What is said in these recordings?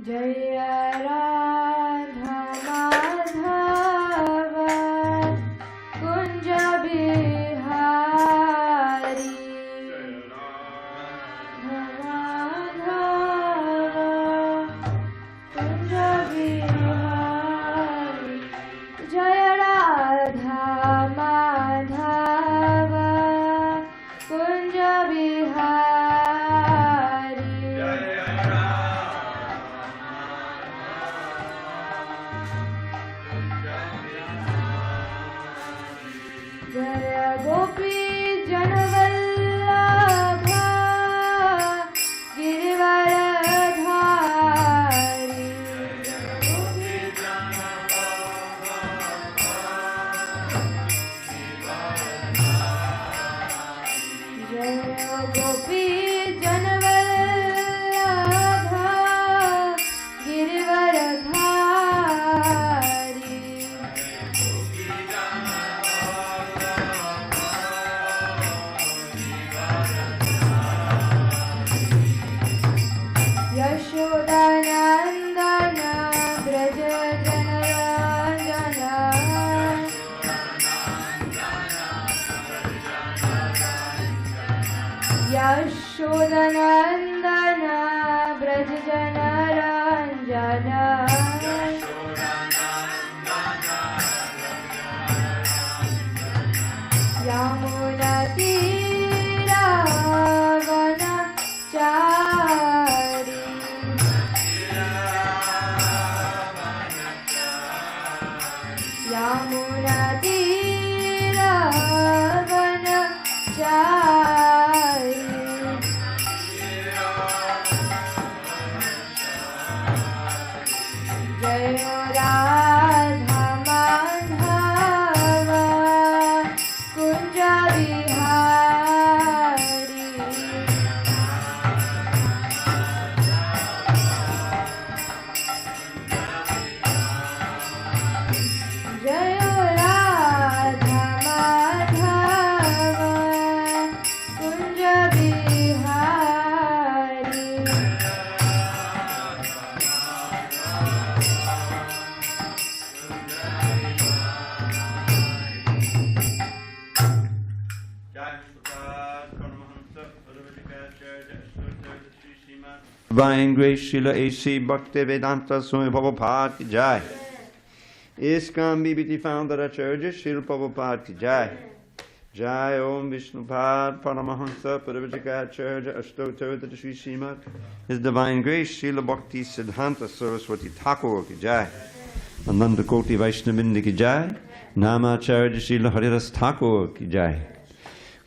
Jaya Radha Madhava Kunja Bihari Radha Kunja Bihari Jaya Radha Madhava Kunja Bihari Jaya Gopi Janavallabha Girivaradhari Jaya Gopi Janavallabha Girivaradhari Yashodanandana Braja Janaranjana Yashodanandana Braja Janaranjana Yamuna Tiravana Chari Yamuna Tiravana Chari Jaya Radha Madhava Kunja Bihari Jaya Radha Madhava Kunja Bihari Divine Grace Srila A.C. Bhaktivedanta Swami Prabhupada ki jai. ISKCON BBT Founder Acharya Srila Prabhupada ki jai. Jai Om Vishnupad Paramahansa Parivajika Acharya Ashtottara Sri Srimad His Divine Grace Srila Bhakti Siddhanta Saraswati Thakur ki jai. Ananda Koti Vaishnavindi ki jai. Namacharya Srila Haridas Thakur ki jai.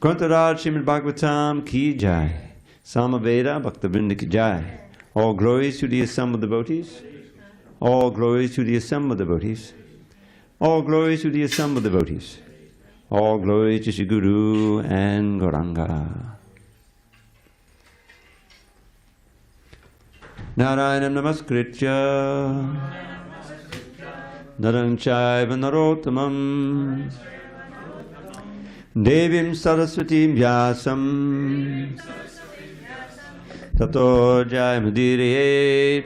Grantaraj Srimad Bhagavatam ki jai. Samaveda Bhaktivinoda ki jai. All glories to the assembled devotees. All glories to the assembled devotees. All glories to the assembled devotees. All glories to Shri Guru and Gauranga. Narayanam Namaskritya Narang Chaiva Narottamam Devim Saraswatim Vyasam Tato Jayamudire.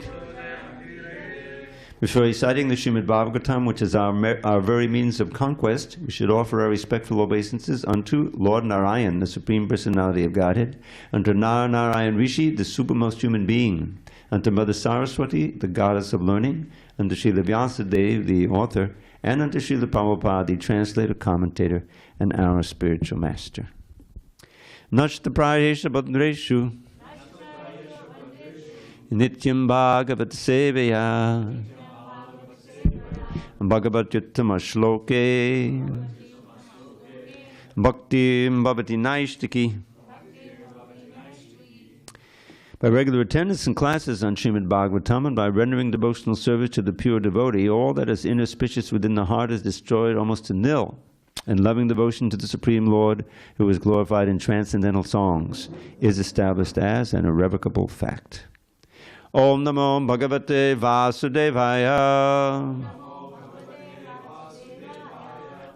Before reciting the Srimad Bhagavatam, which is our very means of conquest, we should offer our respectful obeisances unto Lord Narayan, the Supreme Personality of Godhead, unto Narayan Rishi, the supermost human being, unto Mother Saraswati, the goddess of learning, unto Srila Vyasadeva, the author, and unto Srila Prabhupada, the translator, commentator, and our spiritual master. Nashta Prayesha Bhadreshu Nityam Bhagavat Sevaya Bhagavat Yuttama Shloke Bhakti Bhavati Naishtiki. By regular attendance in classes on Srimad Bhagavatam and by rendering devotional service to the pure devotee, all that is inauspicious within the heart is destroyed almost to nil, and loving devotion to the Supreme Lord, who is glorified in transcendental songs, is established as an irrevocable fact. Om Namo Bhagavate Vasudevaya.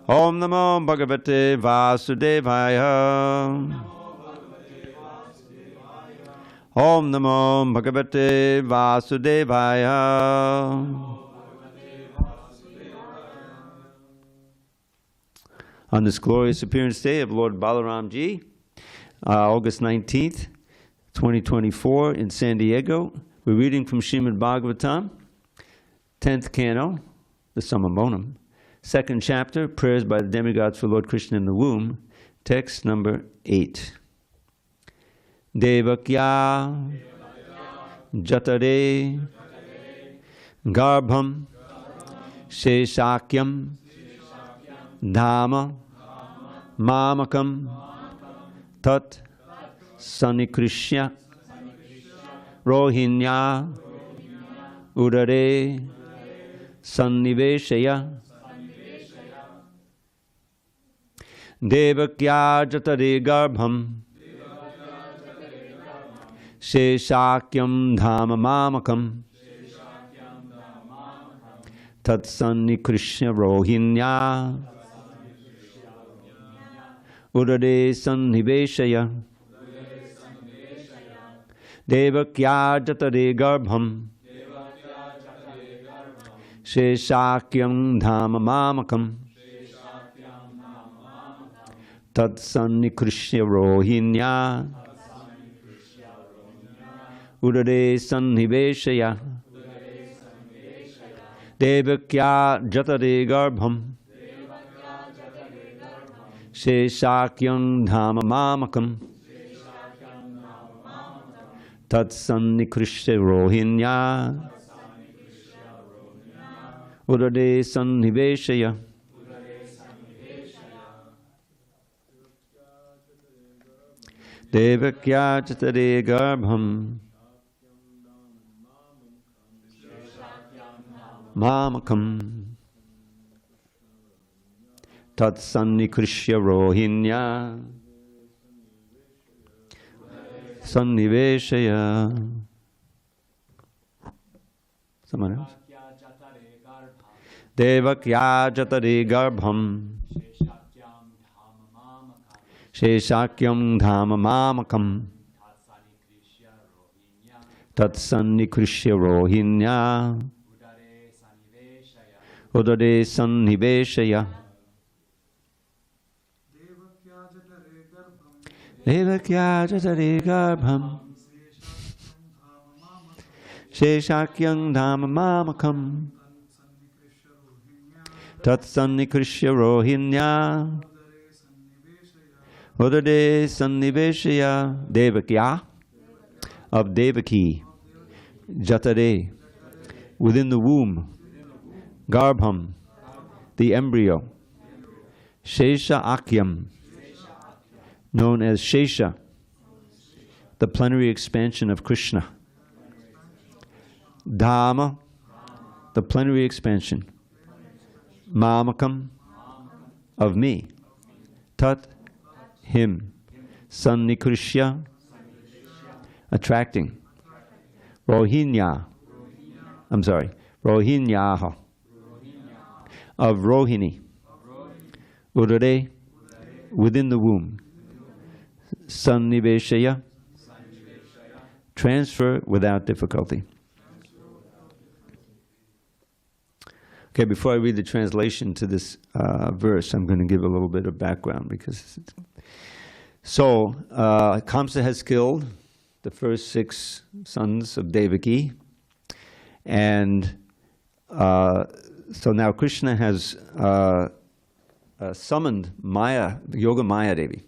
Om Namo Bhagavate Vasudevaya. Om Namo Bhagavate Vasudevaya. On this glorious appearance day of Lord Balaram Ji, August 19th, 2024 in San Diego, we're reading from Srimad Bhagavatam, 10th canto, the Summum Bonum, 2nd chapter, Prayers by the Demigods for Lord Krishna in the Womb, text number 8. Devakya Jatare Garbham Śeṣakyam Dhamma Mamakam Tat Saṅkarṣaṇa Rohiṇā Udare Sanniveshaya Devakya Jatare Garbham Śeṣakyam Dhamma Mamakam Tat Saṅkarṣaṇa Rohiṇā Udare Sanniveshaya Devakya Jatare Garbham Śeṣakyam Dhamma Mamakam Tat Saṅkarṣaṇa Rohiṇā Udare Sanniveshaya Devakya Jatare Garbham Śeṣakyam Dhamma Mamakam Tat Saṅkarṣaṇa Rohiṇā Udare Sanniveshaya Devakya Jatare Garbham Mamakam Tat Saṅkarṣaṇa Rohiṇā Sanniveshaya. Someone else? Devakya Jatare Garbham Śeṣakyam Dhamma Mamakam Tat Saṅkarṣaṇa Rohiṇā Udare Sanniveshaya Devakya Jatare Garbham Śeṣakyam Dhamma Mamakam Tat Saṅkarṣaṇa Rohiṇā Udare Sanniveshaya. Devakya of Devakī, Jatare within the womb, Garbham the embryo, Śeṣa Akyam known as Śeṣa, the plenary expansion of Krishna, Dhamma the plenary expansion, Mamakam of me, Tat him, Saṅkarṣaṇa attracting, Rohiṇā Rohiṇyāha of Rohiṇī, Udare within the womb, Sanniveshaya transfer without difficulty. Okay, before I read the translation to this verse, I'm going to give a little bit of background because Kamsa has killed the first 6 sons of Devakī, and so now Krishna has summoned Maya, Yoga-māyā Devi,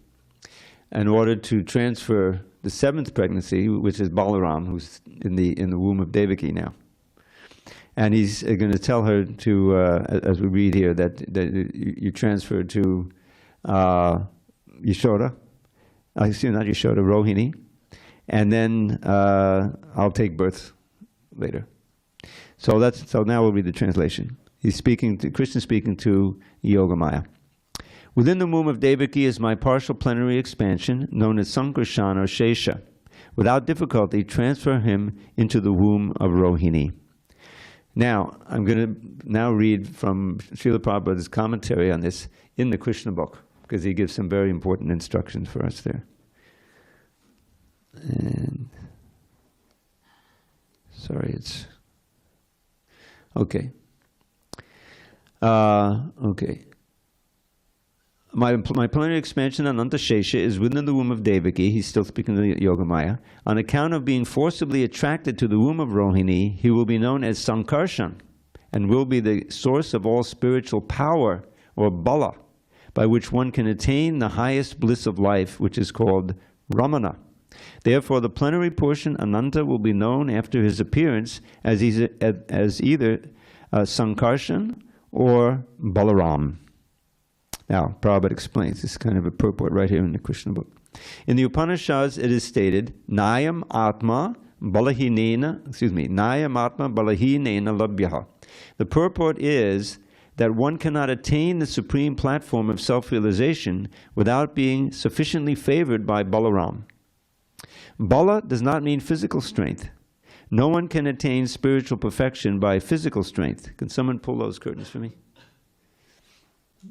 in order to transfer the 7th pregnancy, which is Balarama, who's in the womb of Devakī now. And he's going to tell her to, as we read here, that you transfer to Yashoda, excuse me, not Yashoda, Rohiṇī, and then I'll take birth later. So now we'll read the translation. Krishna speaking to Yoga-māyā. Within the womb of Devakī is my partial plenary expansion, known as Saṅkarṣaṇa or Śeṣa. Without difficulty, transfer him into the womb of Rohiṇī. Now, I'm going to read from Srila Prabhupada's commentary on this in the Krishna book, because he gives some very important instructions for us there. And Sorry, it's... Okay. Okay. My plenary expansion Ananta Śeṣa is within the womb of Devakī. He's still speaking of the Yoga-māyā. On account of being forcibly attracted to the womb of Rohiṇī, he will be known as Saṅkarṣaṇa and will be the source of all spiritual power, or bala, by which one can attain the highest bliss of life, which is called Ramana. Therefore, the plenary portion Ananta will be known after his appearance as either Saṅkarṣaṇa or Balarama. Now, Prabhupada explains this kind of a purport right here in the Krishna book. In the Upanishads, it is stated, Nayam Atma Balahinena, Nayam Atma Balahinena Labhyaha. The purport is that one cannot attain the supreme platform of self-realization without being sufficiently favored by Balarama. Bala does not mean physical strength. No one can attain spiritual perfection by physical strength. Can someone pull those curtains for me?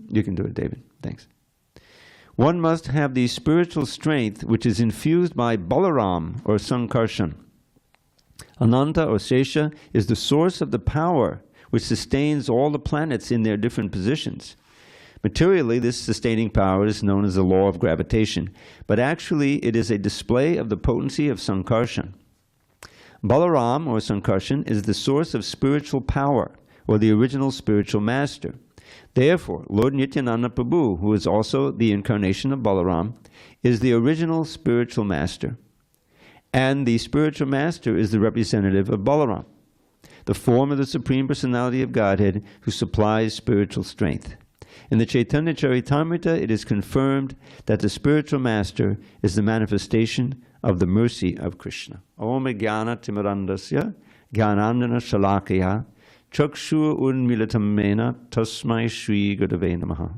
You can do it, David. Thanks. One must have the spiritual strength which is infused by Balarama or Saṅkarṣaṇa. Ananta or Śeṣa is the source of the power which sustains all the planets in their different positions. Materially, this sustaining power is known as the law of gravitation, but actually it is a display of the potency of Saṅkarṣaṇa. Balarama or Saṅkarṣaṇa is the source of spiritual power, or the original spiritual master. Therefore, Lord Nityananda Prabhu, who is also the incarnation of Balarama, is the original spiritual master. And the spiritual master is the representative of Balarama, the form of the Supreme Personality of Godhead who supplies spiritual strength. In the Chaitanya Charitamrita, it is confirmed that the spiritual master is the manifestation of the mercy of Krishna. Om Jnana Timirandasya Jnanandana Shalakaya Chakshu Unmilatam Mena Tasmai Shri Gurave Namaha.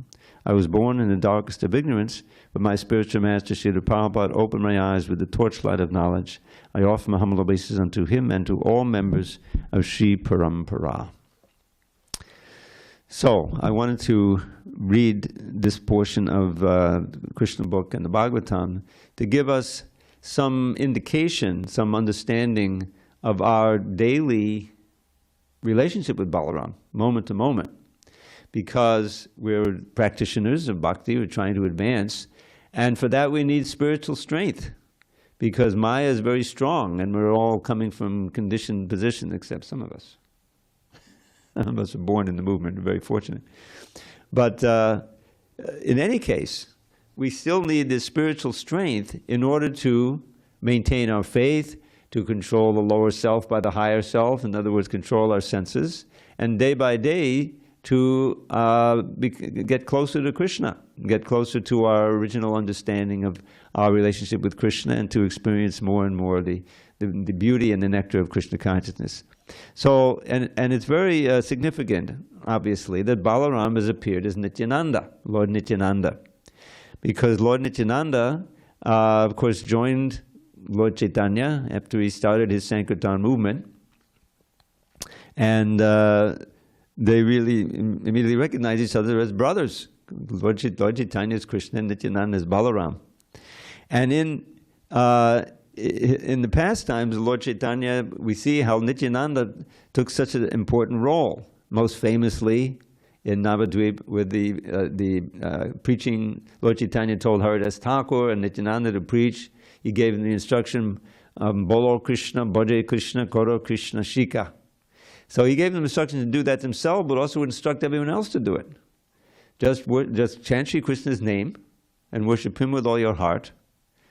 I was born in the darkest of ignorance, but my spiritual master, Srila Prabhupada, opened my eyes with the torchlight of knowledge. I offer my humble obeisances unto him and to all members of Sri Parampara. So, I wanted to read this portion of the Krishna book and the Bhagavatam to give us some indication, some understanding of our daily relationship with Balarama, moment to moment. Because we're practitioners of bhakti, we're trying to advance, and for that we need spiritual strength, because Maya is very strong, and we're all coming from conditioned position, except some of us. Some of us are born in the movement, we're very fortunate. But in any case, we still need this spiritual strength in order to maintain our faith, to control the lower self by the higher self, in other words, control our senses, and day by day to get closer to Krishna, get closer to our original understanding of our relationship with Krishna, and to experience more and more the beauty and the nectar of Krishna consciousness. So, and it's very significant, obviously, that Balarama has appeared as Nityananda, Lord Nityananda, because Lord Nityananda, of course, joined Lord Chaitanya after he started his Saṅkarṣaṇa movement, and they really immediately recognized each other as brothers. Lord Chaitanya is Krishna and Nityananda is Balarama. And in the past times, Lord Chaitanya, we see how Nityananda took such an important role, most famously in Navadvip with the preaching. Lord Chaitanya told Haridas Thakur and Nityananda to preach. He gave them the instruction, Bolo Krishna, Bhaje Krishna, Koro Krishna, Shika. So he gave them instructions to do that themselves, but also would instruct everyone else to do it. Just chant Shri Krishna's name and worship him with all your heart.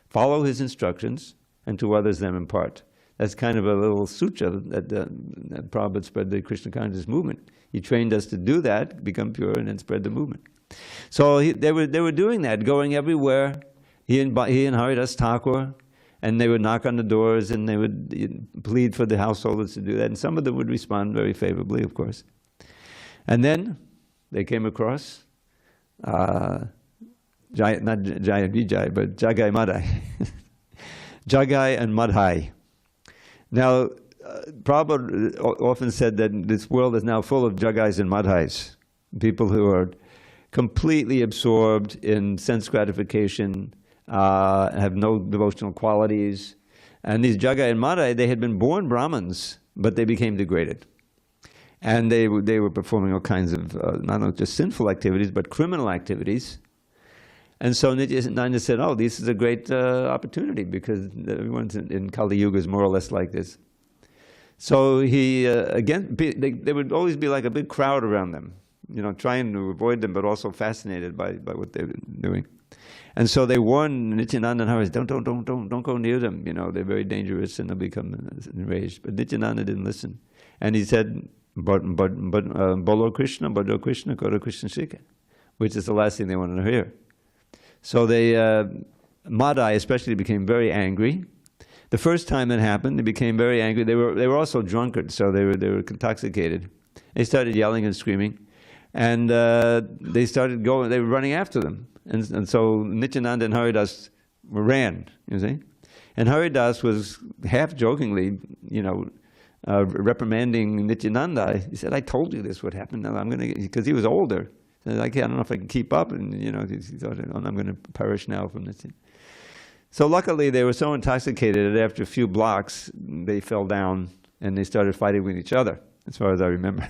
Follow his instructions, and to others them impart. That's kind of a little sutra that Prabhupada spread the Krishna consciousness movement. He trained us to do that, become pure, and then spread the movement. So they were doing that, going everywhere. He and Haridas Thakur, and they would knock on the doors and they would plead for the householders to do that. And some of them would respond very favorably, of course. And then they came across, not Jaya Vijay, but Jagai Madhai. Jagai and Madhai. Now, Prabhupada often said that this world is now full of Jagais and Madhais, people who are completely absorbed in sense gratification, have no devotional qualities. And these Jagai and Madhai, they had been born Brahmins, but they became degraded. And they were performing all kinds of, not just sinful activities, but criminal activities. And so Nityananda said, oh, this is a great opportunity, because everyone in Kali Yuga is more or less like this. So he, again, there would always be like a big crowd around them, trying to avoid them, but also fascinated by what they were doing. And so they warned Nityananda and Haris, don't go near them. They're very dangerous and they'll become enraged. But Nityananda didn't listen. And he said, Bolo Krishna, Bolo Krishna, Koro Krishna Shika, which is the last thing they wanted to hear. So they, Madai especially, became very angry. The first time that happened, they became very angry. They were also drunkards, so they were intoxicated. They started yelling and screaming, and they started going. They were running after them, and so Nityananda and Haridas ran. You see, and Haridas was half jokingly, reprimanding Nityananda. He said, "I told you this would happen. Now I'm going to," because he was older. So I don't know if I can keep up, and he thought, I'm going to perish now from this thing. So luckily, they were so intoxicated that after a few blocks, they fell down and they started fighting with each other, as far as I remember.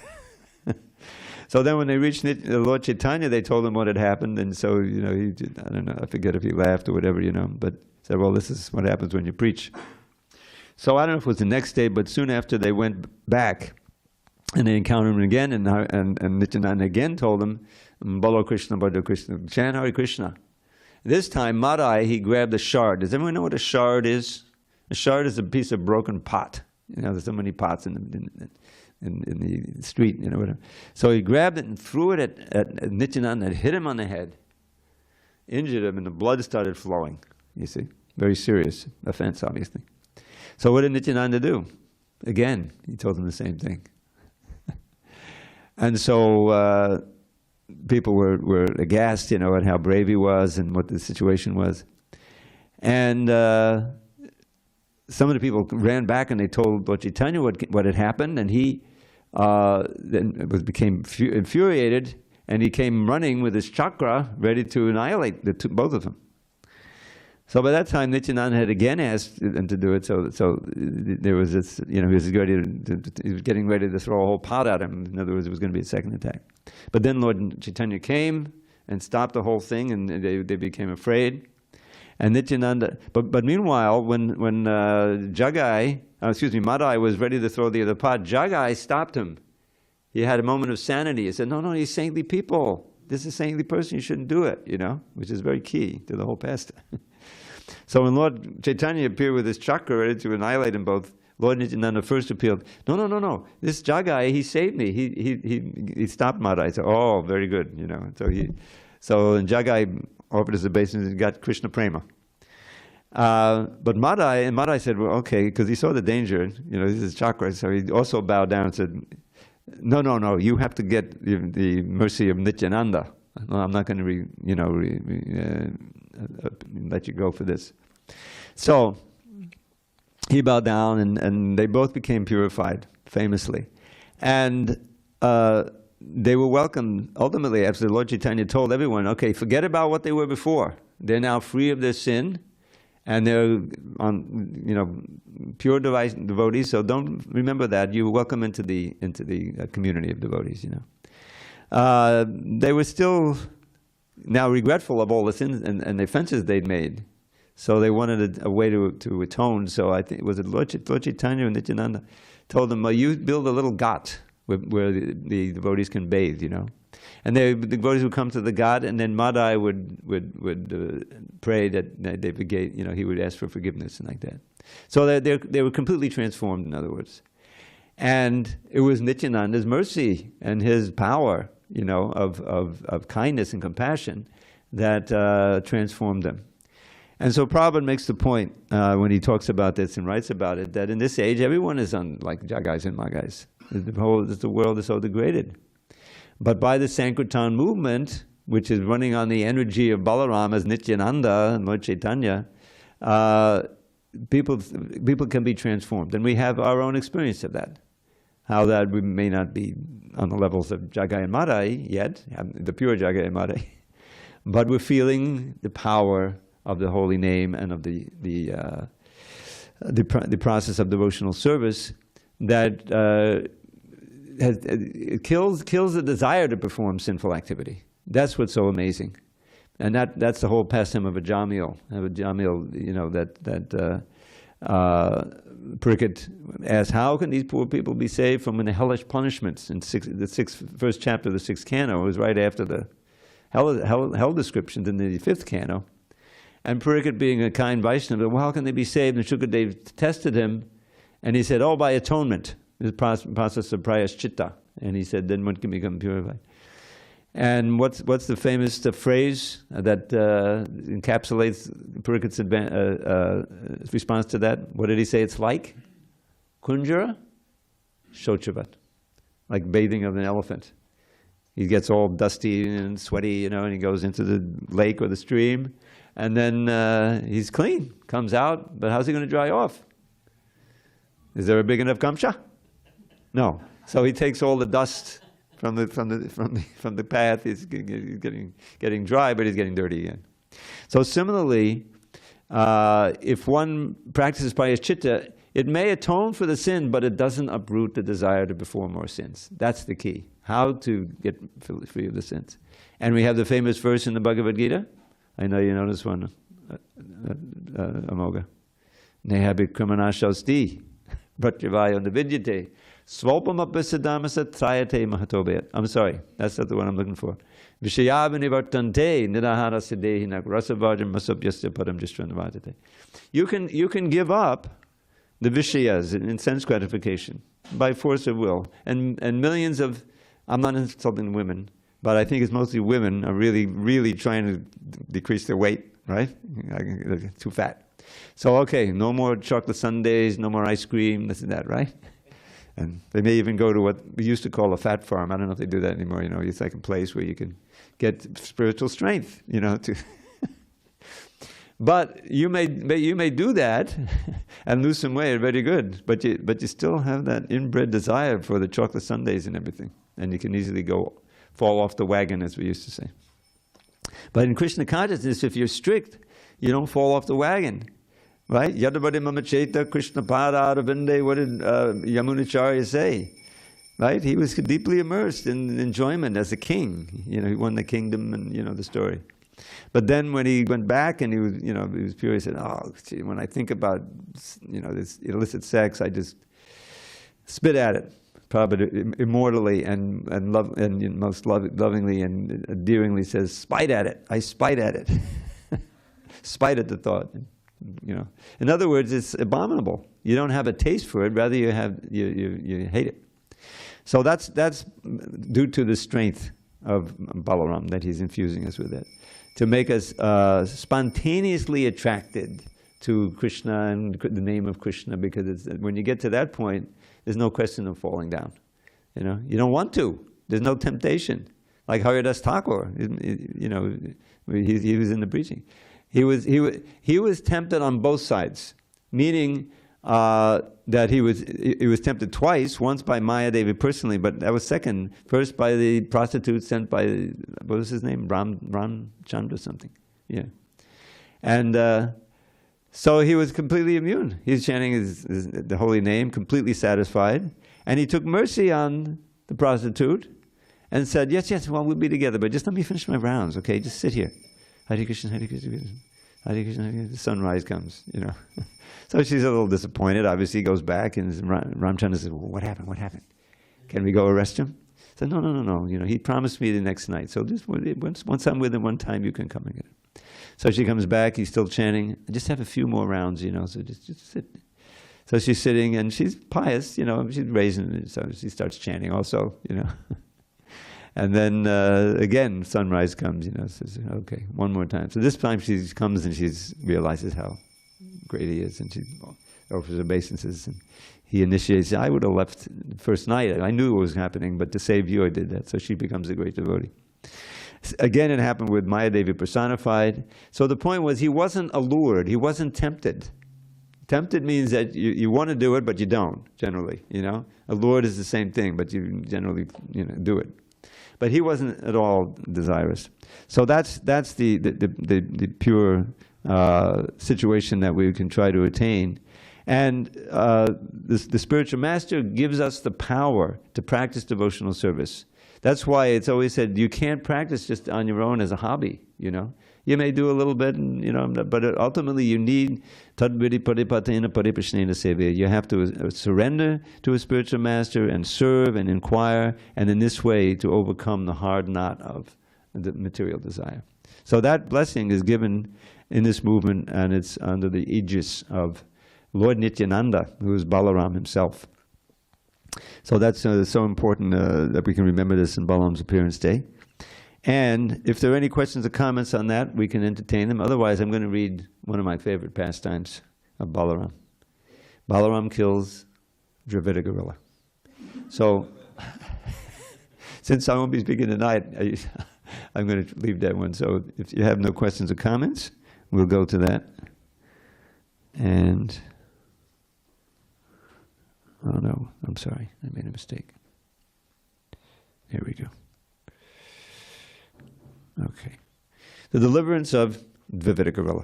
So then when they reached Lord Chaitanya, they told him what had happened, and so, he did, I don't know, I forget if he laughed or whatever, but said, well, this is what happens when you preach. So I don't know if it was the next day, but soon after they went back, and they encountered him again, and Nityananda again told him, Bolo Krishna, Bolo Krishna, chant Hare Krishna. This time, Madai, he grabbed a shard. Does everyone know what a shard is? A shard is a piece of broken pot. There's so many pots in the street, whatever. So he grabbed it and threw it at Nityananda and hit him on the head, injured him, and the blood started flowing, you see. Very serious offense, obviously. So what did Nityananda do? Again, he told him the same thing. And so people were aghast, at how brave he was and what the situation was. And some of the people ran back and they told Lord Chaitanya what had happened, and he then became infuriated, and he came running with his chakra ready to annihilate both of them. So by that time, Nityananda had again asked them to do it. So there was this, he was getting ready to throw a whole pot at him. In other words, it was going to be a second attack. But then Lord Chaitanya came and stopped the whole thing, and they became afraid. And Nityananda, but meanwhile, when Madai was ready to throw the other pot, Jagai stopped him. He had a moment of sanity. He said, no, he's saintly people. This is a saintly person. You shouldn't do it, which is very key to the whole pastime. So when Lord Chaitanya appeared with his chakra ready to annihilate them both, Lord Nityananda first appealed, no, this Jagai, he saved me. He stopped Madai. I said, oh, very good, So Jagai offered his obeisance and got Krishna Prema. But Madai said, well, okay, because he saw the danger, this is chakra, so he also bowed down and said, no, you have to get the mercy of Nityananda. No, I'm not going to let you go for this. So he bowed down, and they both became purified, famously. And they were welcomed, ultimately, after Lord Chaitanya told everyone, okay, forget about what they were before. They're now free of their sin, and they're pure devotees, so don't remember that. You welcome into the community of devotees, They were still now regretful of all the sins and the offenses they'd made. So they wanted a way to atone. So I think, was it Lord Chaitanya and Nityananda told them, well, you build a little ghat where the devotees can bathe, And the devotees would come to the ghat, and then Madai would pray that they forgave, he would ask for forgiveness and like that. So they were completely transformed, in other words. And it was Nityananda's mercy and his power, of kindness and compassion that transformed them. And so Prabhupada makes the point when he talks about this and writes about it, that in this age everyone is on like Jagais and Magais. The world is so degraded. But by the Saṅkarṣaṇa movement, which is running on the energy of Balarama, Nityananda and Lord Chaitanya, people can be transformed. And we have our own experience of that. How that we may not be on the levels of Jagai and Madai yet, the pure Jagai and Madai, but we're feeling the power of the holy name and of the process of devotional service that it kills the desire to perform sinful activity. That's what's so amazing. And that's the whole pastime of a Jamil. That Parikshit asked, how can these poor people be saved from the hellish punishments? In the first chapter of the 6th canto, it was right after the hell descriptions in the 5th canto. And Parikshit, being a kind Vaishnava, well, how can they be saved? And Shukadev tested him, and he said, oh, by atonement. The process of prayaschitta. And he said, then one can become purified. And what's the famous phrase that encapsulates Parikshit's response to that? What did he say it's like? Kunjara Shochavat. Like bathing of an elephant. He gets all dusty and sweaty, and he goes into the lake or the stream, and then he's clean, comes out, but how's he going to dry off? Is there a big enough kamsha? No. So he takes all the dust from the path. He's getting dry, but he's getting dirty again. So similarly, if one practices prayaschitta, it may atone for the sin, but it doesn't uproot the desire to perform more sins. That's the key. How to get free of the sins. And we have the famous verse in the Bhagavad Gita. I know you know this one, Amoga. Nehabhikrimanashasti pratyavaya navidyate svopamapisadamasa trayate mahatobet. I'm sorry, that's not the one I'm looking for. Vishayavanivartante nidahara siddhehinak rasavajam masabhyasya padam jistranavajate. You can give up the vishayas in sense gratification by force of will. And millions of, I'm not insulting women, but I think it's mostly women are really, really trying to decrease their weight, right? They're too fat. So, okay, no more chocolate sundaes, no more ice cream, this and that, right? And they may even go to what we used to call a fat farm. I don't know if they do that anymore, It's like a place where you can get spiritual strength, to... But you may do that and lose some weight, very good. But you still have that inbred desire for the chocolate sundaes and everything, and you can easily fall off the wagon, as we used to say. But in Krishna consciousness, if you're strict, you don't fall off the wagon, right? Yadavadi mamacheta Krishna pada aravinde. What did Yamunacharya say? Right? He was deeply immersed in enjoyment as a king. He won the kingdom, and the story. But then when he went back and he was pure, he said, oh, gee, when I think about, this illicit sex, I just spit at it, probably immortally and most lovingly and endearingly says, spite at it. I spite at it. Spite at the thought. In other words, it's abominable. You don't have a taste for it, rather you hate it. So that's due to the strength of Balarama that he's infusing us with that. To make us spontaneously attracted to Krishna and the name of Krishna, because when you get to that point, there's no question of falling down. You don't want to. There's no temptation. Like Haridas Thakur, he was in the preaching. He was tempted on both sides, meaning that he was tempted twice, once by Maya Devi personally, but that was second. First by the prostitute sent by, what was his name? Ram Chandra something. Yeah. And so he was completely immune. He was chanting the holy name, completely satisfied. And he took mercy on the prostitute and said, yes, well, we'll be together, but just let me finish my rounds, okay? Just sit here. Hare Krishna, Hare Krishna, Hare Krishna, Hare Krishna. The sunrise comes, So she's a little disappointed. Obviously, he goes back, and Ramchandra says, well, what happened? What happened? Can we go arrest him? He said, no. He promised me the next night. So just once I'm with him one time, you can come and get him. So she comes back. He's still chanting. I just have a few more rounds, So just sit. So she's sitting, and she's pious, She's raising, so she starts chanting also, And then again, sunrise comes, says, okay, one more time. So this time she comes and she realizes how great he is, and she offers obeisances, and he initiates. I would have left the first night. I knew what was happening, but to save you, I did that. So she becomes a great devotee. Again, it happened with Mayadevi personified. So the point was, he wasn't allured. He wasn't tempted. Tempted means that you want to do it, but you don't, generally, Allured is the same thing, but you generally, do it. But he wasn't at all desirous. So that's the pure situation that we can try to attain. And the spiritual master gives us the power to practice devotional service. That's why it's always said you can't practice just on your own as a hobby, you know. You may do a little bit, and, you know, but ultimately you need tadvidi paripatena paripashnena sevya. You have to surrender to a spiritual master and serve and inquire, and in this way to overcome the hard knot of the material desire. So that blessing is given in this movement, and it's under the aegis of Lord Nityananda, who is Balaram himself. So that's so important that we can remember this in Balaram's appearance day. And if there are any questions or comments on that, we can entertain them. Otherwise, I'm going to read one of my favorite pastimes of Balaram. Balaram kills Dravida gorilla. So, since I won't be speaking tonight, I'm going to leave that one. So if you have no questions or comments, we'll go to that. And, oh no, I'm sorry, I made a mistake. Here we go. Okay. The deliverance of Dravida gorilla.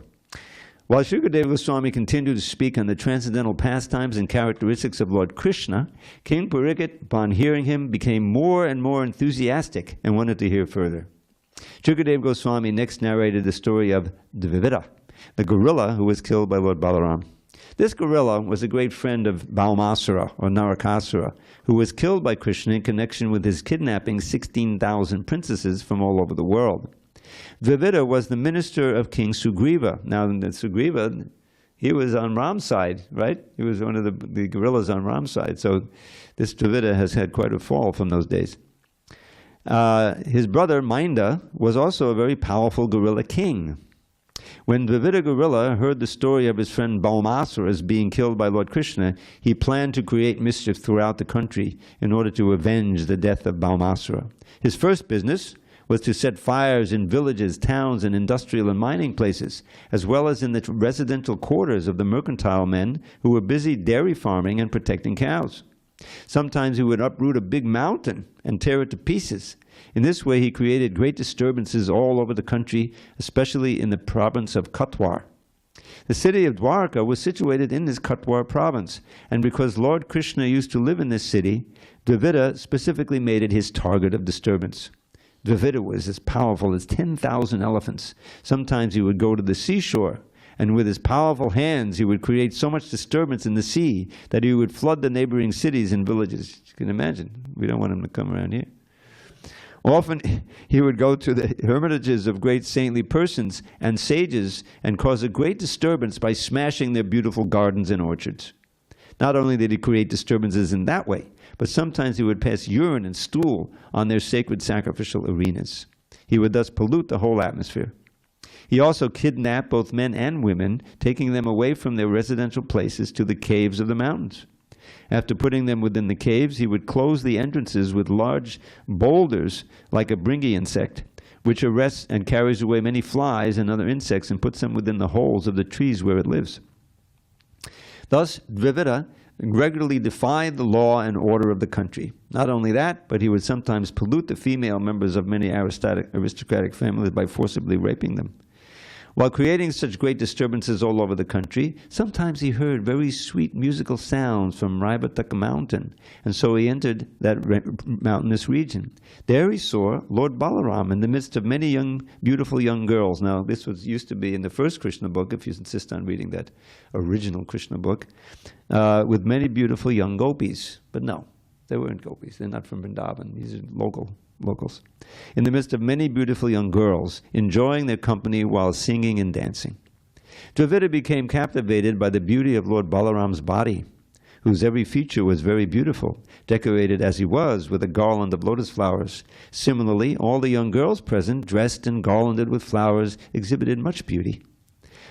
While Shukadeva Goswami continued to speak on the transcendental pastimes and characteristics of Lord Krishna, King Parikshit, upon hearing him, became more and more enthusiastic and wanted to hear further. Shukadeva Goswami next narrated the story of Dravida, the gorilla who was killed by Lord Balaram. This gorilla was a great friend of Baumasura, or Narakasura, who was killed by Krishna in connection with his kidnapping 16,000 princesses from all over the world. Dravida was the minister of King Sugriva. Now, Sugriva, he was on Ram's side, right? He was one of the gorillas on Ram's side. So this Dravida has had quite a fall from those days. His brother, Minda, was also a very powerful gorilla king. When Dravida gorilla heard the story of his friend Baumasura being killed by Lord Krishna, he planned to create mischief throughout the country in order to avenge the death of Baumasura. His first business was to set fires in villages, towns, and industrial and mining places, as well as in the residential quarters of the mercantile men who were busy dairy farming and protecting cows. Sometimes he would uproot a big mountain and tear it to pieces. In this way, he created great disturbances all over the country, especially in the province of Katwar. The city of Dwarka was situated in this Katwar province, and because Lord Krishna used to live in this city, Dravida specifically made it his target of disturbance. Dravida was as powerful as 10,000 elephants. Sometimes he would go to the seashore, and with his powerful hands he would create so much disturbance in the sea that he would flood the neighboring cities and villages. You can imagine, we don't want him to come around here. Often he would go to the hermitages of great saintly persons and sages and cause a great disturbance by smashing their beautiful gardens and orchards. Not only did he create disturbances in that way, but sometimes he would pass urine and stool on their sacred sacrificial arenas. He would thus pollute the whole atmosphere. He also kidnapped both men and women, taking them away from their residential places to the caves of the mountains. After putting them within the caves, he would close the entrances with large boulders like a bringy insect, which arrests and carries away many flies and other insects and puts them within the holes of the trees where it lives. Thus, Dravida regularly defied the law and order of the country. Not only that, but he would sometimes pollute the female members of many aristocratic families by forcibly raping them. While creating such great disturbances all over the country, sometimes he heard very sweet musical sounds from Raivataka mountain, and so he entered that mountainous region. There he saw Lord Balaram in the midst of many beautiful young girls. Now, this used to be in the first Krishna book, if you insist on reading that original Krishna book, with many beautiful young gopis. But no, they weren't gopis. They're not from Vrindavan. These are locals. In the midst of many beautiful young girls, enjoying their company while singing and dancing. Dravida became captivated by the beauty of Lord Balaram's body, whose every feature was very beautiful, decorated as he was with a garland of lotus flowers. Similarly, all the young girls present, dressed and garlanded with flowers, exhibited much beauty.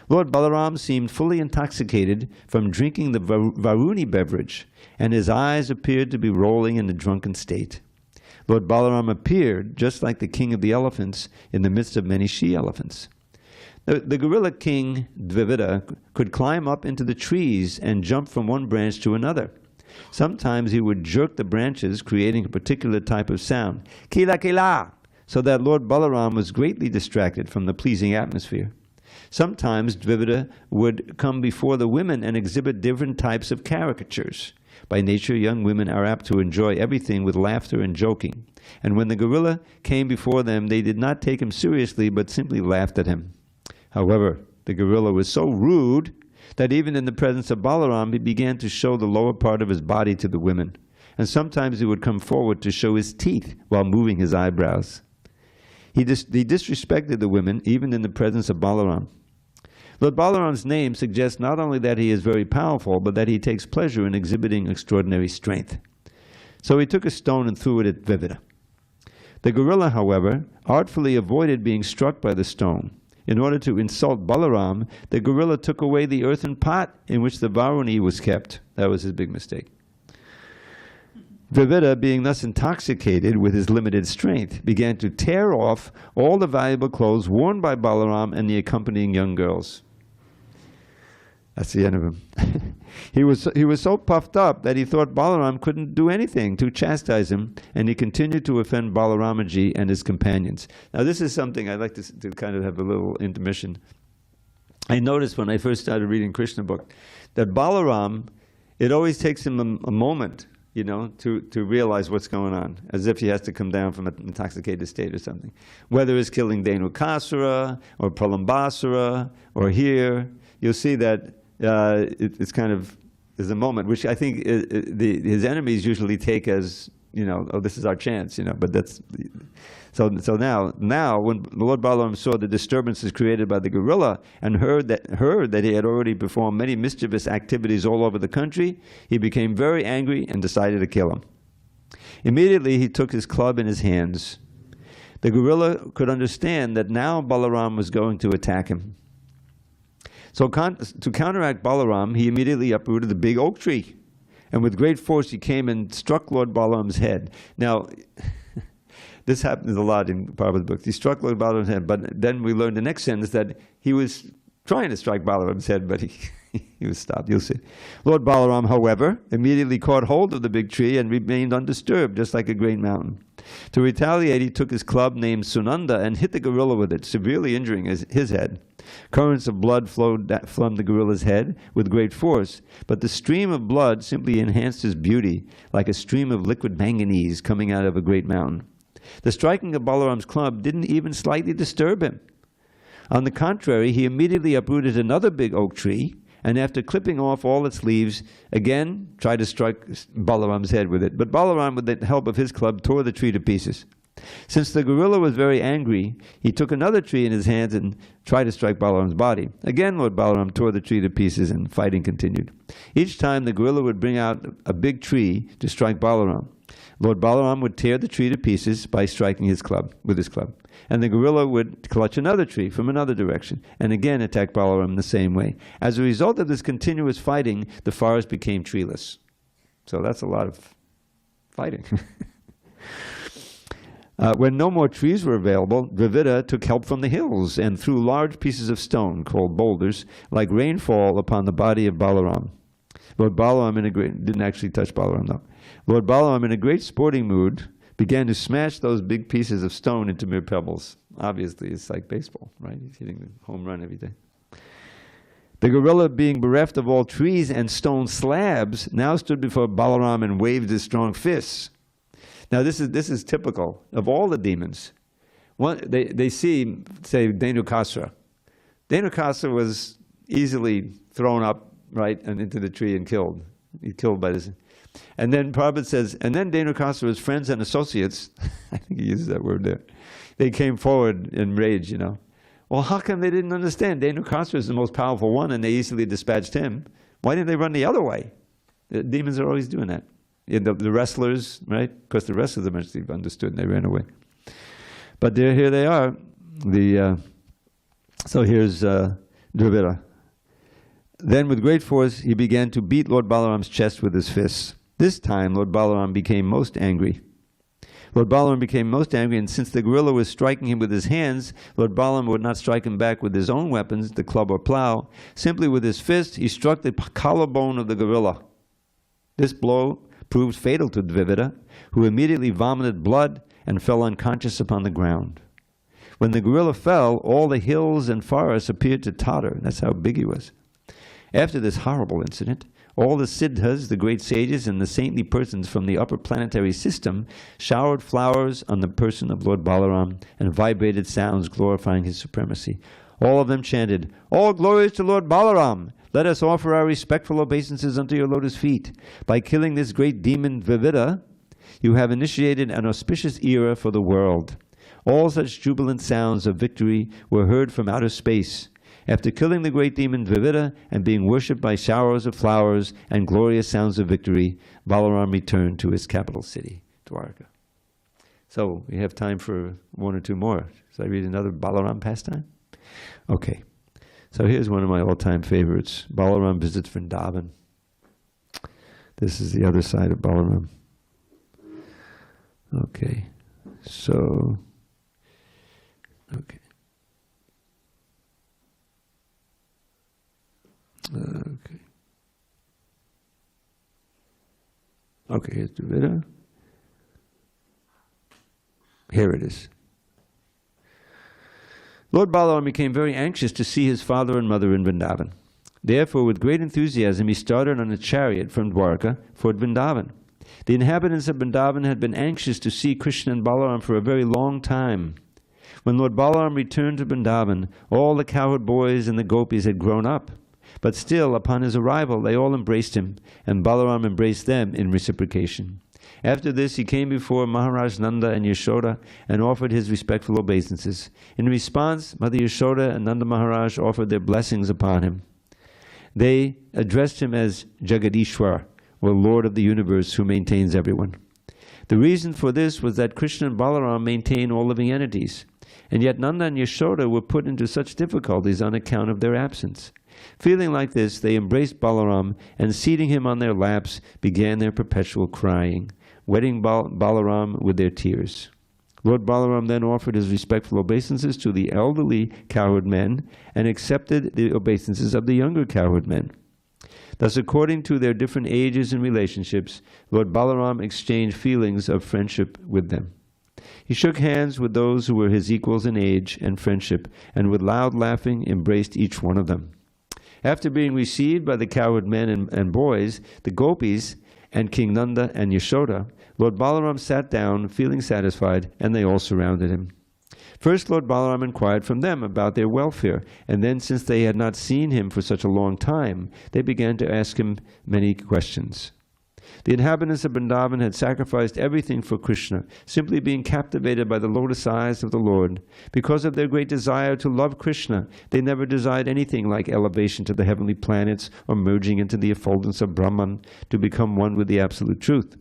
Lord Balaram seemed fully intoxicated from drinking the Rohiṇī beverage, and his eyes appeared to be rolling in a drunken state. Lord Balaram appeared just like the king of the elephants in the midst of many she-elephants. The gorilla king, Dravida, could climb up into the trees and jump from one branch to another. Sometimes he would jerk the branches, creating a particular type of sound, kila kila, so that Lord Balaram was greatly distracted from the pleasing atmosphere. Sometimes Dravida would come before the women and exhibit different types of caricatures. By nature, young women are apt to enjoy everything with laughter and joking. And when the gorilla came before them, they did not take him seriously, but simply laughed at him. However, the gorilla was so rude that even in the presence of Balaram, he began to show the lower part of his body to the women. And sometimes he would come forward to show his teeth while moving his eyebrows. He disrespected the women, even in the presence of Balaram. Lord Balaram's name suggests not only that he is very powerful, but that he takes pleasure in exhibiting extraordinary strength. So he took a stone and threw it at Dravida. The gorilla, however, artfully avoided being struck by the stone. In order to insult Balaram, the gorilla took away the earthen pot in which the Rohiṇī was kept. That was his big mistake. Dravida, being thus intoxicated with his limited strength, began to tear off all the valuable clothes worn by Balaram and the accompanying young girls. That's the end of him. He was so puffed up that he thought Balaram couldn't do anything to chastise him, and he continued to offend Balaramaji and his companions. Now this is something I'd like to kind of have a little intermission. I noticed when I first started reading Krishna book that Balaram, it always takes him a moment, you know, to realize what's going on, as if he has to come down from an intoxicated state or something. Whether it's killing Dhenukasura or Pralambasura or here, you'll see that it's kind of, there's a moment, which I think his enemies usually take as, you know, oh, this is our chance, you know, but that's, so now when Lord Balaram saw the disturbances created by the gorilla and heard that he had already performed many mischievous activities all over the country, he became very angry and decided to kill him. Immediately he took his club in his hands. The gorilla could understand that now Balaram was going to attack him. So to counteract Balaram, he immediately uprooted the big oak tree. And with great force he came and struck Lord Balaram's head. Now, this happens a lot in Prabhupada's books. He struck Lord Balaram's head, but then we learned the next sentence that he was trying to strike Balaram's head, but he was stopped. You'll see. Lord Balaram, however, immediately caught hold of the big tree and remained undisturbed, just like a great mountain. To retaliate, he took his club named Sunanda and hit the gorilla with it, severely injuring his head. Currents of blood flowed from the gorilla's head with great force, but the stream of blood simply enhanced his beauty, like a stream of liquid manganese coming out of a great mountain. The striking of Balaram's club didn't even slightly disturb him. On the contrary, he immediately uprooted another big oak tree, and after clipping off all its leaves, again tried to strike Balaram's head with it. But Balaram, with the help of his club, tore the tree to pieces. Since the gorilla was very angry, he took another tree in his hands and tried to strike Balaram's body. Again, Lord Balaram tore the tree to pieces, and fighting continued. Each time the gorilla would bring out a big tree to strike Balaram. Lord Balaram would tear the tree to pieces by striking his club with his club. And the gorilla would clutch another tree from another direction and again attack Balaram the same way. As a result of this continuous fighting, the forest became treeless. So that's a lot of fighting. When no more trees were available, Dravida took help from the hills and threw large pieces of stone, called boulders, like rainfall upon the body of Balaram. Lord Balaram, didn't actually touch Balaram though. Lord Balaram, in a great sporting mood, began to smash those big pieces of stone into mere pebbles. Obviously, it's like baseball, right? He's hitting the home run every day. The gorilla, being bereft of all trees and stone slabs, now stood before Balaram and waved his strong fists. Now this is typical of all the demons. They see, say, Dhenukasura. Dhenukasura was easily thrown up, right, and into the tree and killed. He's killed by this. And then Prabhupada says, and then Dhenukasura's friends and associates, I think he uses that word there, they came forward in rage, you know. Well, how come they didn't understand? Dhenukasura is the most powerful one and they easily dispatched him. Why didn't they run the other way? The demons are always doing that. The wrestlers, right? Because the wrestlers eventually understood and they ran away. But here they are. So here's Dravida. Then with great force he began to beat Lord Balaram's chest with his fists. This time Lord Balaram became most angry. Lord Balaram became most angry, and since the gorilla was striking him with his hands, Lord Balaram would not strike him back with his own weapons, the club or plow. Simply with his fist he struck the collarbone of the gorilla. This blow proved fatal to Dravida, who immediately vomited blood and fell unconscious upon the ground. When the gorilla fell, all the hills and forests appeared to totter. That's how big he was. After this horrible incident, all the siddhas, the great sages, and the saintly persons from the upper planetary system showered flowers on the person of Lord Balaram and vibrated sounds glorifying his supremacy. All of them chanted, "All glories to Lord Balaram! Let us offer our respectful obeisances unto your lotus feet. By killing this great demon Dravida, you have initiated an auspicious era for the world." All such jubilant sounds of victory were heard from outer space. After killing the great demon Dravida and being worshipped by showers of flowers and glorious sounds of victory, Balaram returned to his capital city, Dwarka. So we have time for one or two more. Should I read another Balaram pastime? Okay. So here's one of my all-time favorites. Balaram visits Vrindavan. This is the other side of Balaram. Okay. So, okay. Okay. Okay, here's Dravida. Here it is. Lord Balaram became very anxious to see his father and mother in Vrindavan. Therefore, with great enthusiasm, he started on a chariot from Dwarka for Vrindavan. The inhabitants of Vrindavan had been anxious to see Krishna and Balaram for a very long time. When Lord Balaram returned to Vrindavan, all the cowherd boys and the gopis had grown up. But still, upon his arrival, they all embraced him, and Balaram embraced them in reciprocation. After this, he came before Maharaj Nanda and Yashoda and offered his respectful obeisances. In response, Mother Yashoda and Nanda Maharaj offered their blessings upon him. They addressed him as Jagadishwar, or Lord of the universe who maintains everyone. The reason for this was that Krishna and Balaram maintain all living entities, and yet Nanda and Yashoda were put into such difficulties on account of their absence. Feeling like this, they embraced Balaram and, seating him on their laps, began their perpetual crying, wetting Balaram with their tears. Lord Balaram then offered his respectful obeisances to the elderly cowherd men and accepted the obeisances of the younger cowherd men. Thus, according to their different ages and relationships, Lord Balaram exchanged feelings of friendship with them. He shook hands with those who were his equals in age and friendship, and with loud laughing embraced each one of them. After being received by the cowherd men and boys, the gopis, and King Nanda and Yashoda, Lord Balaram sat down, feeling satisfied, and they all surrounded him. First, Lord Balaram inquired from them about their welfare, and then, since they had not seen him for such a long time, they began to ask him many questions. The inhabitants of Vrindavan had sacrificed everything for Krishna, simply being captivated by the lotus eyes of the Lord. Because of their great desire to love Krishna, they never desired anything like elevation to the heavenly planets or merging into the effulgence of Brahman to become one with the absolute truth.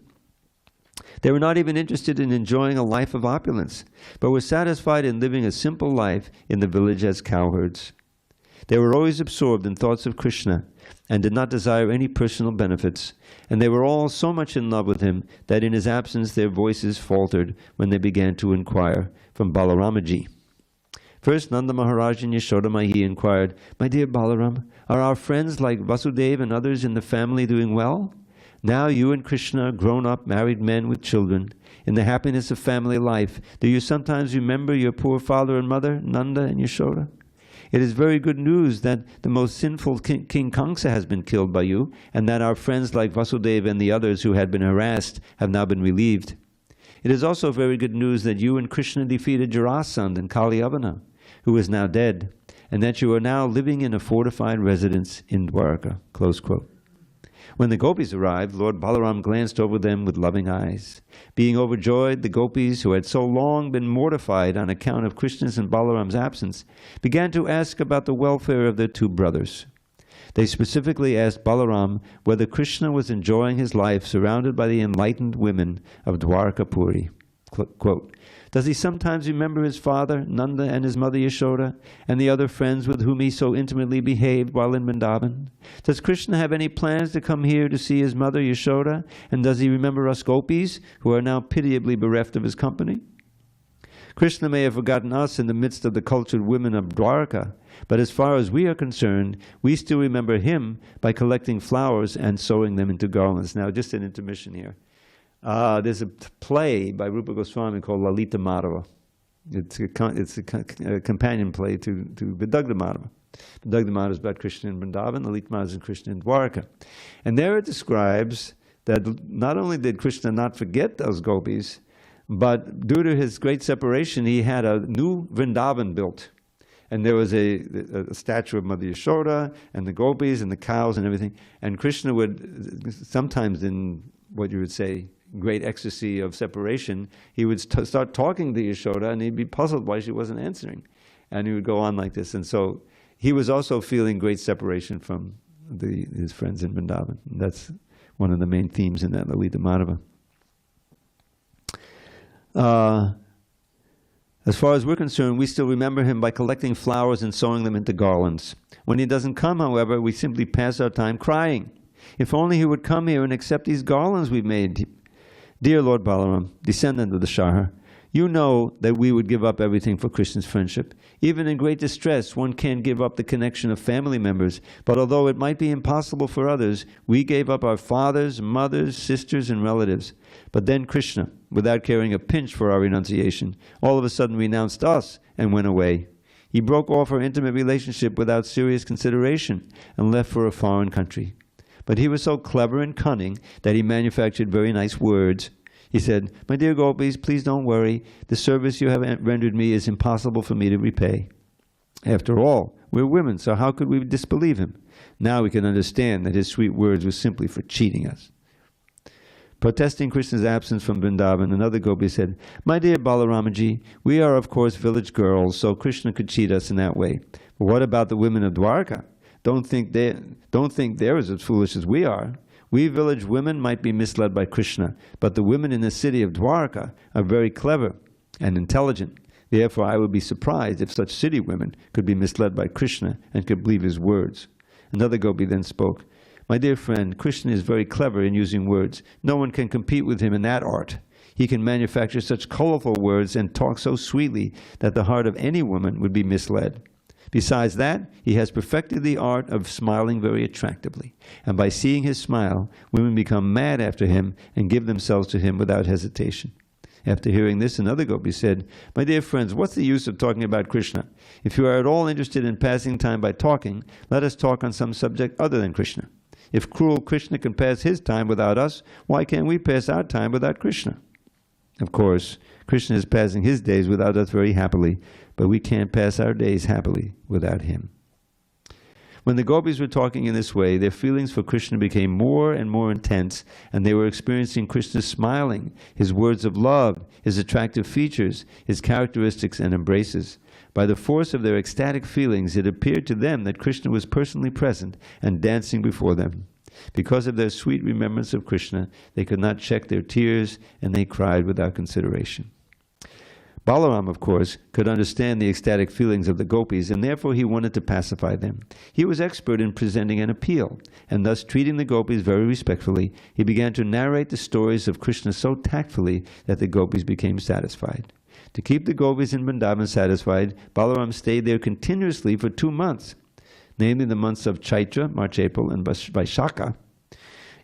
They were not even interested in enjoying a life of opulence, but were satisfied in living a simple life in the village as cowherds. They were always absorbed in thoughts of Krishna and did not desire any personal benefits, and they were all so much in love with him that in his absence their voices faltered when they began to inquire from Balaramaji. First, Nanda Maharaj and Yashoda Mahi inquired, "My dear Balaram, are our friends like Vasudeva and others in the family doing well? Now you and Krishna are grown-up, married men with children. In the happiness of family life, do you sometimes remember your poor father and mother, Nanda and Yashoda? It is very good news that the most sinful King Kamsa has been killed by you, and that our friends like Vasudeva and the others who had been harassed have now been relieved. It is also very good news that you and Krishna defeated Jarasandha and Kalyavana, who is now dead, and that you are now living in a fortified residence in Dwarka." Close quote. When the gopis arrived, Lord Balaram glanced over them with loving eyes. Being overjoyed, the gopis, who had so long been mortified on account of Krishna's and Balaram's absence, began to ask about the welfare of their two brothers. They specifically asked Balaram whether Krishna was enjoying his life surrounded by the enlightened women of Dwarkapuri. Quote, "Does he sometimes remember his father, Nanda, and his mother Yashoda, and the other friends with whom he so intimately behaved while in Vrindavan? Does Krishna have any plans to come here to see his mother Yashoda, and does he remember us gopis, who are now pitiably bereft of his company? Krishna may have forgotten us in the midst of the cultured women of Dwarka, but as far as we are concerned, we still remember him by collecting flowers and sewing them into garlands." Now, just an intermission here. There's a play by Rupa Goswami called Lalita Madhava. It's a companion play to Vidagdha-māyā. Vidagdha-māyā is about Krishna in Vrindavan, the Leela-māyā is Krishna in Dwarka. And there it describes that not only did Krishna not forget those gopis, but due to his great separation, he had a new Vrindavan built. And there was a statue of Mother Yashoda, and the gopis, and the cows, and everything. And Krishna would, sometimes in what you would say, great ecstasy of separation, he would start talking to Yashoda, and he'd be puzzled why she wasn't answering. And he would go on like this. And so he was also feeling great separation from his friends in Vrindavan. And that's one of the main themes in that Lalita Madhava. As far as we're concerned, we still remember him by collecting flowers and sewing them into garlands. When he doesn't come, however, we simply pass our time crying. If only he would come here and accept these garlands we've made. Dear Lord Balaram, descendant of the Shah, you know that we would give up everything for Krishna's friendship. Even in great distress, one can't give up the connection of family members. But although it might be impossible for others, we gave up our fathers, mothers, sisters, and relatives. But then Krishna, without caring a pinch for our renunciation, all of a sudden renounced us and went away. He broke off our intimate relationship without serious consideration and left for a foreign country. But he was so clever and cunning that he manufactured very nice words. He said, "My dear gopis, please don't worry. The service you have rendered me is impossible for me to repay." After all, we're women, so how could we disbelieve him? Now we can understand that his sweet words were simply for cheating us. Protesting Krishna's absence from Vrindavan, another gopi said, "My dear Balaramaji, we are of course village girls, so Krishna could cheat us in that way. But what about the women of Dwarka? Don't think they're as foolish as we are. We village women might be misled by Krishna, but the women in the city of Dwarka are very clever and intelligent. Therefore, I would be surprised if such city women could be misled by Krishna and could believe his words." Another gopi then spoke, "My dear friend, Krishna is very clever in using words. No one can compete with him in that art. He can manufacture such colorful words and talk so sweetly that the heart of any woman would be misled. Besides that, he has perfected the art of smiling very attractively. And by seeing his smile, women become mad after him and give themselves to him without hesitation." After hearing this, another gopi said, "My dear friends, what's the use of talking about Krishna? If you are at all interested in passing time by talking, let us talk on some subject other than Krishna. If cruel Krishna can pass his time without us, why can't we pass our time without Krishna? Of course, Krishna is passing his days without us very happily, but we can't pass our days happily without him." When the gopis were talking in this way, their feelings for Krishna became more and more intense, and they were experiencing Krishna's smiling, his words of love, his attractive features, his characteristics and embraces. By the force of their ecstatic feelings, it appeared to them that Krishna was personally present and dancing before them. Because of their sweet remembrance of Krishna, they could not check their tears, and they cried without consideration. Balarama, of course, could understand the ecstatic feelings of the gopis, and therefore he wanted to pacify them. He was expert in presenting an appeal, and thus treating the gopis very respectfully, he began to narrate the stories of Krishna so tactfully that the gopis became satisfied. To keep the gopis in Vrindavan satisfied, Balaram stayed there continuously for 2 months, namely the months of Chaitra, March, April, and Vaishakha,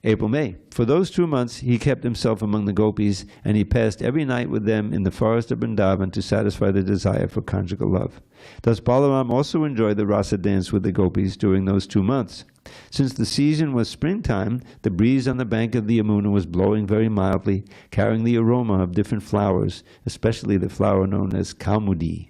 April, May. For those 2 months, he kept himself among the gopis, and he passed every night with them in the forest of Vrindavan to satisfy their desire for conjugal love. Thus Balaram also enjoyed the rasa dance with the gopis during those 2 months. Since the season was springtime, the breeze on the bank of the Yamuna was blowing very mildly, carrying the aroma of different flowers, especially the flower known as Kaumudi.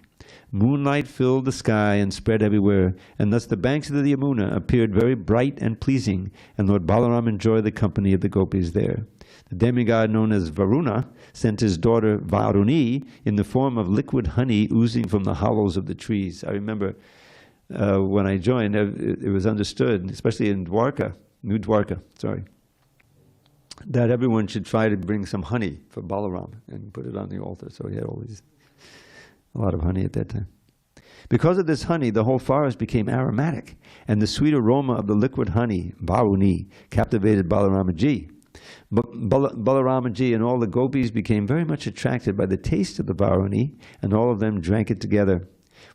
Moonlight filled the sky and spread everywhere, and thus the banks of the Yamuna appeared very bright and pleasing, and Lord Balaram enjoyed the company of the gopis there. The demigod known as Varuna sent his daughter Rohiṇī in the form of liquid honey oozing from the hollows of the trees. I remember when I joined, it was understood, especially in Dwarka, New Dwarka, that everyone should try to bring some honey for Balaram and put it on the altar. So he had a lot of honey at that time. Because of this honey, the whole forest became aromatic, and the sweet aroma of the liquid honey, Rohiṇī, captivated Balaramaji. Balaramaji and all the gopis became very much attracted by the taste of the Rohiṇī, and all of them drank it together.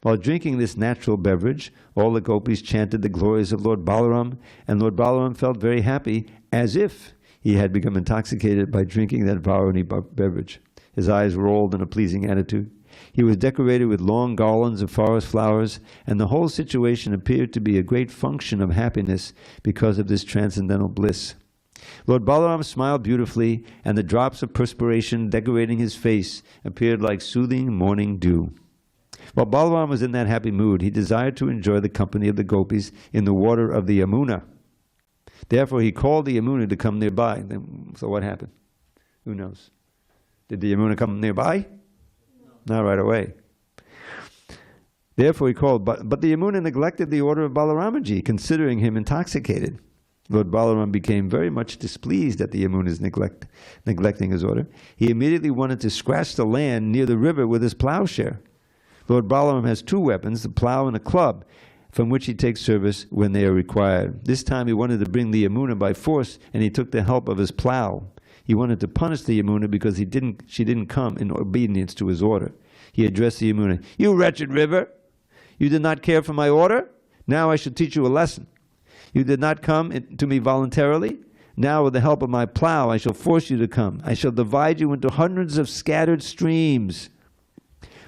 While drinking this natural beverage, all the gopis chanted the glories of Lord Balaram, and Lord Balaram felt very happy, as if he had become intoxicated by drinking that Rohiṇī beverage. His eyes rolled in a pleasing attitude. He was decorated with long garlands of forest flowers, and the whole situation appeared to be a great function of happiness because of this transcendental bliss. Lord Balaram smiled beautifully, and the drops of perspiration decorating his face appeared like soothing morning dew. While Balaram was in that happy mood, he desired to enjoy the company of the gopis in the water of the Yamuna. Therefore, he called the Yamuna to come nearby. So what happened? Who knows? Did the Yamuna come nearby? No. Not right away. Therefore, he called, but the Yamuna neglected the order of Balaramaji, considering him intoxicated. Lord Balaram became very much displeased at the Yamuna's neglecting his order. He immediately wanted to scratch the land near the river with his plowshare. Lord Balaram has two weapons, the plow and a club, from which he takes service when they are required. This time he wanted to bring the Yamuna by force, and he took the help of his plow. He wanted to punish the Yamuna because she didn't come in obedience to his order. He addressed the Yamuna, "You wretched river! You did not care for my order? Now I shall teach you a lesson. You did not come to me voluntarily. Now with the help of my plow I shall force you to come. I shall divide you into hundreds of scattered streams."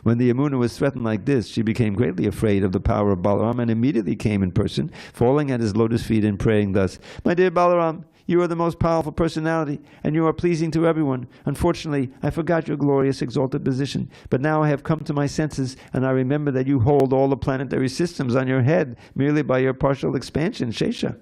When the Yamuna was threatened like this, she became greatly afraid of the power of Balaram and immediately came in person, falling at his lotus feet and praying thus, "My dear Balaram, you are the most powerful personality, and you are pleasing to everyone. Unfortunately, I forgot your glorious exalted position, but now I have come to my senses, and I remember that you hold all the planetary systems on your head merely by your partial expansion, Śeṣa.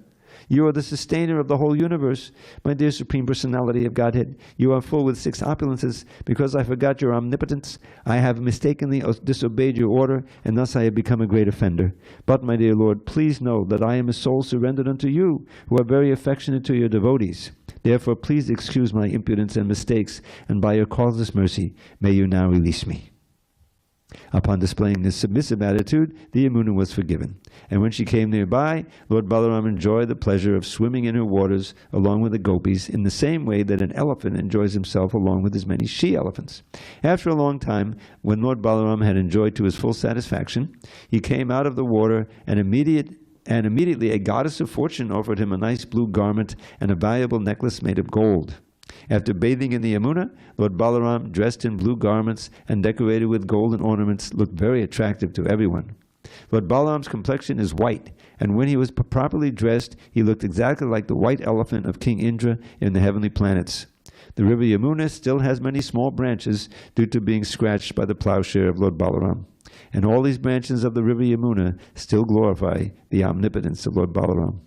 You are the sustainer of the whole universe, my dear Supreme Personality of Godhead. You are full with 6 opulences. Because I forgot your omnipotence, I have mistakenly disobeyed your order, and thus I have become a great offender. But, my dear Lord, please know that I am a soul surrendered unto you, who are very affectionate to your devotees. Therefore, please excuse my impudence and mistakes, and by your causeless mercy, may you now release me." Upon displaying this submissive attitude, the Yamuna was forgiven. And when she came nearby, Lord Balaram enjoyed the pleasure of swimming in her waters along with the gopis in the same way that an elephant enjoys himself along with his many she-elephants. After a long time, when Lord Balaram had enjoyed to his full satisfaction, he came out of the water and immediately a goddess of fortune offered him a nice blue garment and a valuable necklace made of gold. After bathing in the Yamuna, Lord Balaram, dressed in blue garments and decorated with golden ornaments, looked very attractive to everyone. Lord Balaram's complexion is white, and when he was properly dressed, he looked exactly like the white elephant of King Indra in the heavenly planets. The river Yamuna still has many small branches due to being scratched by the plowshare of Lord Balaram. And all these branches of the river Yamuna still glorify the omnipotence of Lord Balaram.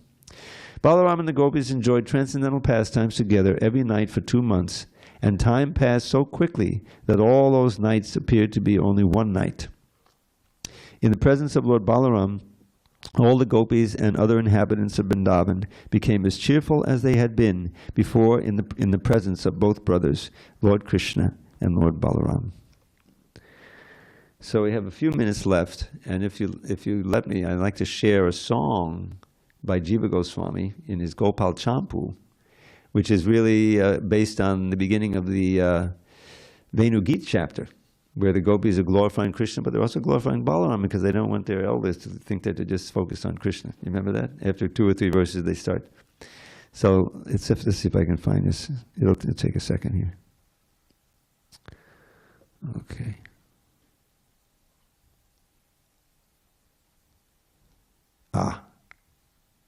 Balaram and the gopis enjoyed transcendental pastimes together every night for 2 months, and time passed so quickly that all those nights appeared to be only one night. In the presence of Lord Balaram, all the gopis and other inhabitants of Vrindavan became as cheerful as they had been before in the presence of both brothers, Lord Krishna and Lord Balaram. So we have a few minutes left, and if you let me, I'd like to share a song by Jiva Goswami in his Gopal Champu, which is really based on the beginning of the Venu Gita chapter, where the gopis are glorifying Krishna, but they're also glorifying Balaram because they don't want their elders to think that they're just focused on Krishna. You remember that? After 2 or 3 verses they start. So let's see if I can find this. It'll take a second here. Okay.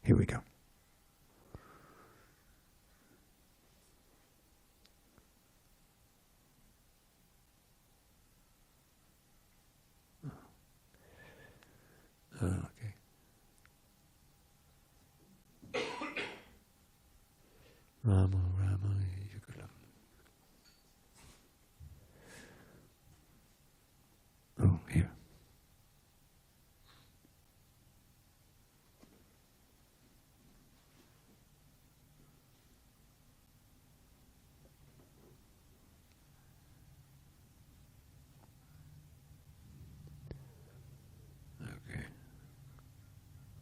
Here we go. Okay. Rama, Rama, Yugalam. Oh, here.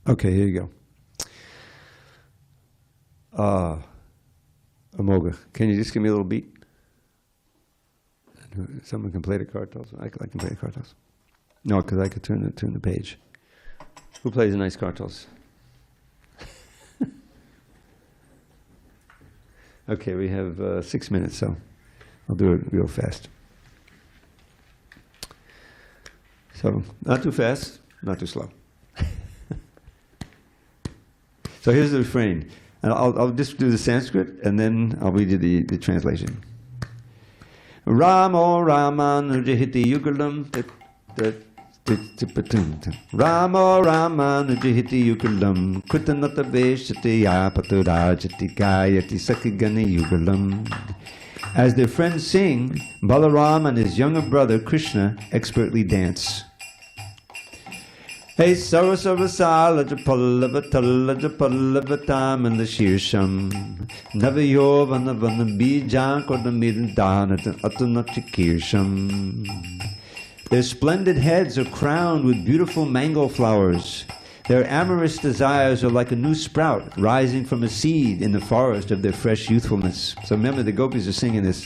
Okay, here you go. Amoga, can you just give me a little beat? Someone can play the kartals. I can play the kartals. No, because I could turn the page. Who plays the nice kartals? Okay, we have 6 minutes, so I'll do it real fast. So, not too fast, not too slow. So here's the refrain. And I'll just do the Sanskrit, and then I'll read you the translation. Ramo Ramanujahiti Yugalam Ramo Ramanujahiti Yugalam Kutanata Veshati Yapaturajati Gayati Sakigani Yugalam. As their friends sing, Balarama and his younger brother Krishna expertly dance. Hey Sarasarasala Japallava Japallavatam and the Śeṣam Navayovanavana Bijan Kodamirdana Atunachikirsham. Their splendid heads are crowned with beautiful mango flowers. Their amorous desires are like a new sprout rising from a seed in the forest of their fresh youthfulness. So remember, the gopis are singing this.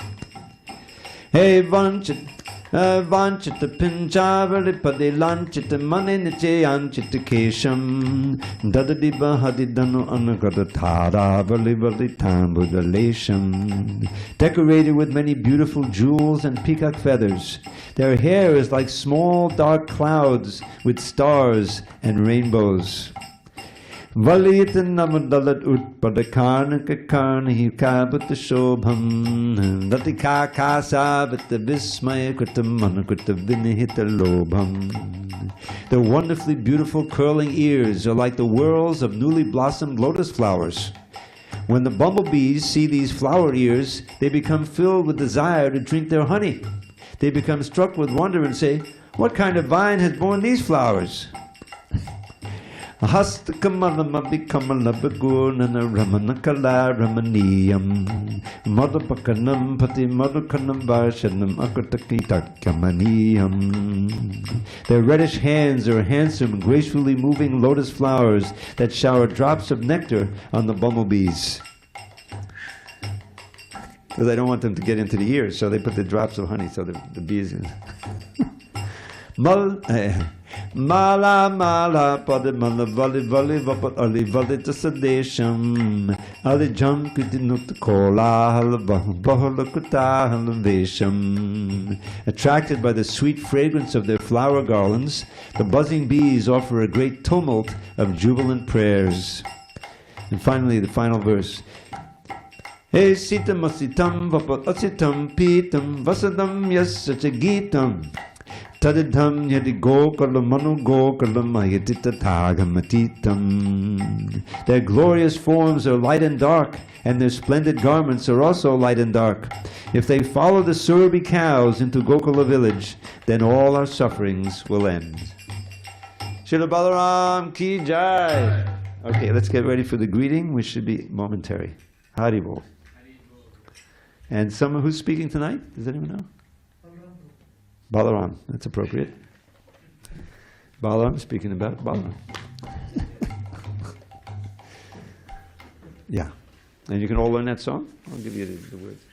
Hey Vanchit Vanchita Pinchavari Padi Lanchita Maniniche Anchita Kesham Dadadiba Hadidanu Anagadatara Valivali Tambudalesham. Decorated with many beautiful jewels and peacock feathers. Their hair is like small dark clouds with stars and rainbows. Valitan Namadalat Utpadakarna Kakarna Hikabata Shobham Datika Kasa Vita Vismaya Kutamana Kutavinihita Lobham. Their wonderfully beautiful curling ears are like the whorls of newly blossomed lotus flowers. When the bumblebees see these flower ears, they become filled with desire to drink their honey. They become struck with wonder and say, "What kind of vine has borne these flowers?" Hastakamalamabikamalabagunana ramanakala ramaniyam Madhapakanam pati madhakanam varshanam akatakitakamaniam. Their reddish hands are handsome, gracefully moving lotus flowers that shower drops of nectar on the bumblebees. Because I don't want them to get into the ears, so they put the drops of honey so the bees... Mala mala pada mala vali vali vapat ali vali tasadesham ali jam kidinut kola halabahalakuta halavesham. Attracted by the sweet fragrance of their flower garlands, the buzzing bees offer a great tumult of jubilant prayers. And finally, the final verse. Hey sitam asitam vapat asitam pitam vasadam yasachagitam Tadidham yadi gokalamanu gokalamayatataghamatitam. Their glorious forms are light and dark, and their splendid garments are also light and dark. If they follow the Surabhi cows into Gokula village, then all our sufferings will end. Srila Balaram ki jai. Okay, let's get ready for the greeting, which should be momentary. Hari Bol. And someone who's speaking tonight? Does anyone know? Balaram, that's appropriate. Balaram, speaking about Balaram. Yeah. And you can all learn that song? I'll give you the words.